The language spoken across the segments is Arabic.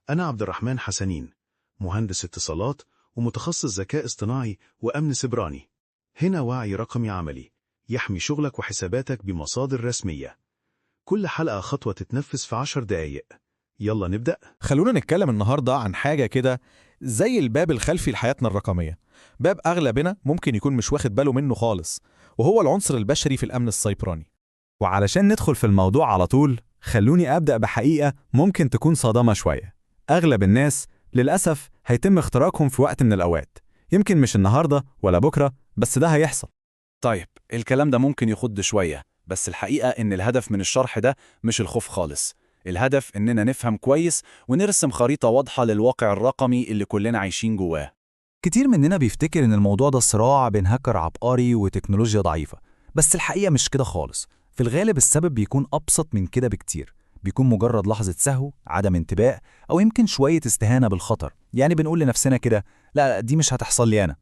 أنا عبد الرحمن حسنين، مهندس اتصالات ومتخصص ذكاء اصطناعي وأمن سيبراني. هنا وعي رقمي عملي يحمي شغلك وحساباتك بمصادر رسمية. كل حلقة خطوة تتنفذ في 10 دقايق. يلا نبدأ. خلونا نتكلم النهاردة عن حاجة كده زي الباب الخلفي لحياتنا الرقمية. باب أغلبنا ممكن يكون مش واخد باله منه خالص، وهو العنصر البشري في الأمن السيبراني. وعلشان ندخل في الموضوع على طول، خلوني أبدأ بحقيقة ممكن تكون صادمة شوية. أغلب الناس للأسف هيتم اختراقهم في وقت من الأوقات، يمكن مش النهاردة ولا بكرة، بس ده هيحصل. طيب الكلام ده ممكن يخض شوية، بس الحقيقة إن الهدف من الشرح ده مش الخوف خالص. الهدف إننا نفهم كويس ونرسم خريطة واضحة للواقع الرقمي اللي كلنا عايشين جواه. كتير مننا بيفتكر إن الموضوع ده صراع بين هاكر عبقري وتكنولوجيا ضعيفة، بس الحقيقة مش كده خالص. في الغالب السبب بيكون أبسط من كده بكتير، بيكون مجرد لحظة سهو، عدم انتباه، أو يمكن شوية استهانة بالخطر. يعني بنقول لنفسنا كده لا دي مش هتحصل لي أنا.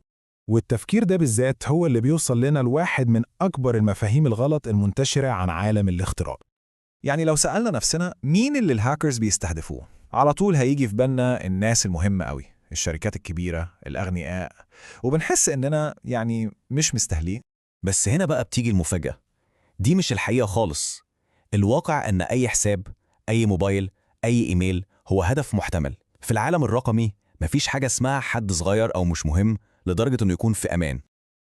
والتفكير ده بالذات هو اللي بيوصل لنا لواحد من أكبر المفاهيم الغلط المنتشرة عن عالم الاختراق. يعني لو سألنا نفسنا مين اللي الهاكرز بيستهدفوه، على طول هيجي في بالنا الناس المهمة قوي، الشركات الكبيرة، الأغنياء، وبنحس إننا يعني مش مستاهلين. بس هنا بقى بتيجي المفاجأة، دي مش الحقيقة خالص. الواقع أن أي حساب، أي موبايل، أي إيميل هو هدف محتمل. في العالم الرقمي مفيش حاجة اسمها حد صغير أو مش مهم لدرجة أنه يكون في أمان.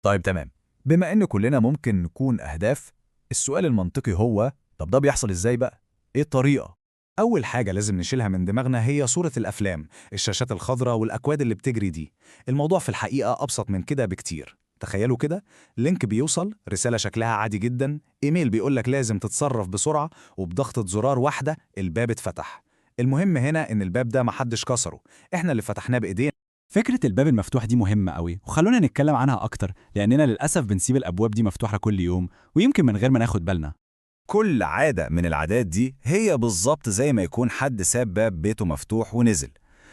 طيب تمام، بما إن كلنا ممكن نكون أهداف، السؤال المنطقي هو طب ده بيحصل إزاي بقى؟ إيه الطريقة؟ أول حاجة لازم نشيلها من دماغنا هي صورة الأفلام، الشاشات الخضراء والأكواد اللي بتجري دي. الموضوع في الحقيقة أبسط من كده بكتير. تخيلوا كده، لينك بيوصل، رسالة شكلها عادي جدا، إيميل بيقولك لازم تتصرف بسرعة، وبضغطة زرار واحدة الباب اتفتح. المهم هنا إن الباب ده محدش كسره، إحنا اللي فتحناه بإيدينا. فكرة الباب المفتوح دي مهمة قوي، وخلونا نتكلم عنها أكتر، لأننا للأسف بنسيب الأبواب دي مفتوحة كل يوم، ويمكن من غير ما ناخد بالنا. كل عادة من العادات دي هي بالظبط زي ما يكون حد ساب باب بيته مفتوح ونزل.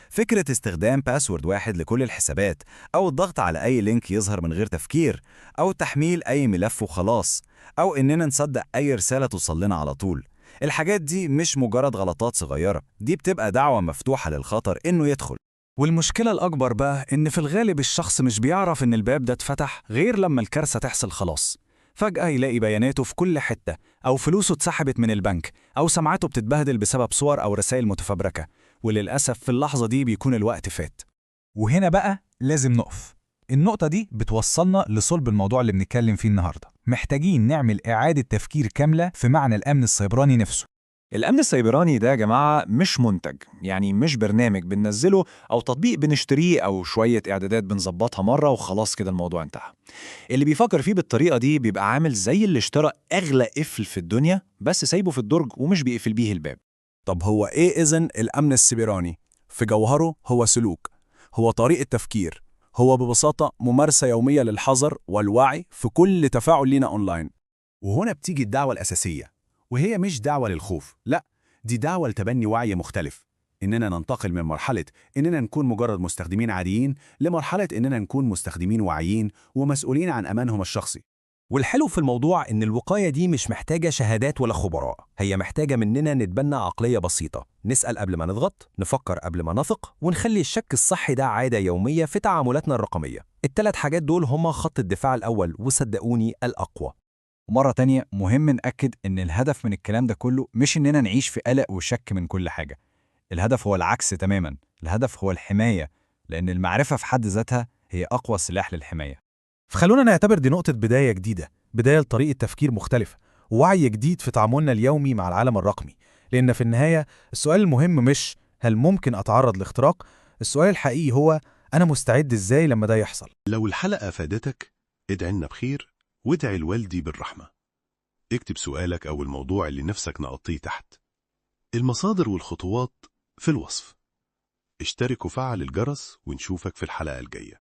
فكرة استخدام باسورد واحد لكل الحسابات، أو الضغط على أي لينك يظهر من غير تفكير، أو تحميل أي ملف وخلاص، أو إننا نصدق أي رسالة توصل لنا على طول. الحاجات دي مش مجرد غلطات صغيرة، دي بتبقى دعوة مفتوحة للخطر إنه يدخل. والمشكلة الأكبر بقى إن في الغالب الشخص مش بيعرف إن الباب ده اتفتح غير لما الكارثة تحصل خلاص. فجأة يلاقي بياناته في كل حتة، أو فلوسه اتسحبت من البنك، أو سمعته بتتبهدل بسبب صور أو رسائل متفبركة، وللأسف في اللحظة دي بيكون الوقت فات. وهنا بقى لازم نقف. النقطة دي بتوصلنا لصلب الموضوع اللي بنتكلم فيه النهاردة. محتاجين نعمل إعادة تفكير كاملة في معنى الأمن السيبراني نفسه. الأمن السيبراني ده يا جماعة مش منتج، يعني مش برنامج بننزله أو تطبيق بنشتريه أو شوية إعدادات بنظبطها مرة وخلاص كده الموضوع انتهى. اللي بيفكر فيه بالطريقة دي بيبقى عامل زي اللي اشترى أغلى قفل في الدنيا بس سايبه في الدرج ومش بيقفل بيه الباب. طب هو إيه إذن الأمن السيبراني؟ في جوهره هو سلوك، هو طريقة تفكير، هو ببساطة ممارسة يومية للحذر والوعي في كل تفاعل لينا أونلاين. وهنا بتيجي الدعوة الأساسية، وهي مش دعوة للخوف، لا، دي دعوة لتبني وعي مختلف. إننا ننتقل من مرحلة إننا نكون مجرد مستخدمين عاديين لمرحلة إننا نكون مستخدمين واعيين ومسؤولين عن أمانهم الشخصي. والحلو في الموضوع إن الوقاية دي مش محتاجة شهادات ولا خبراء، هي محتاجة مننا نتبنى عقلية بسيطة، نسأل قبل ما نضغط، نفكر قبل ما نثق، ونخلي الشك الصحي ده عادة يومية في تعاملاتنا الرقمية. الثلاث حاجات دول هما خط الدفاع الأول، وصدقوني الأقوى. ومرة تانية مهم نأكد إن الهدف من الكلام ده كله مش إننا نعيش في قلق وشك من كل حاجة. الهدف هو العكس تماماً، الهدف هو الحماية، لأن المعرفة في حد ذاتها هي أقوى سلاح للحماية. فخلونا نعتبر دي نقطة بداية جديدة، بداية لطريقة تفكير مختلفة، ووعي جديد في تعاملنا اليومي مع العالم الرقمي. لأن في النهاية السؤال المهم مش هل ممكن أتعرض لاختراق، السؤال الحقيقي هو أنا مستعد إزاي لما ده يحصل. لو الحلقة فادتك ادعي لنا بخير، وادعي الوالدي بالرحمة. اكتب سؤالك أو الموضوع اللي نفسك نقطيه تحت. المصادر والخطوات في الوصف. اشترك وفعل الجرس، ونشوفك في الحلقة الجاية.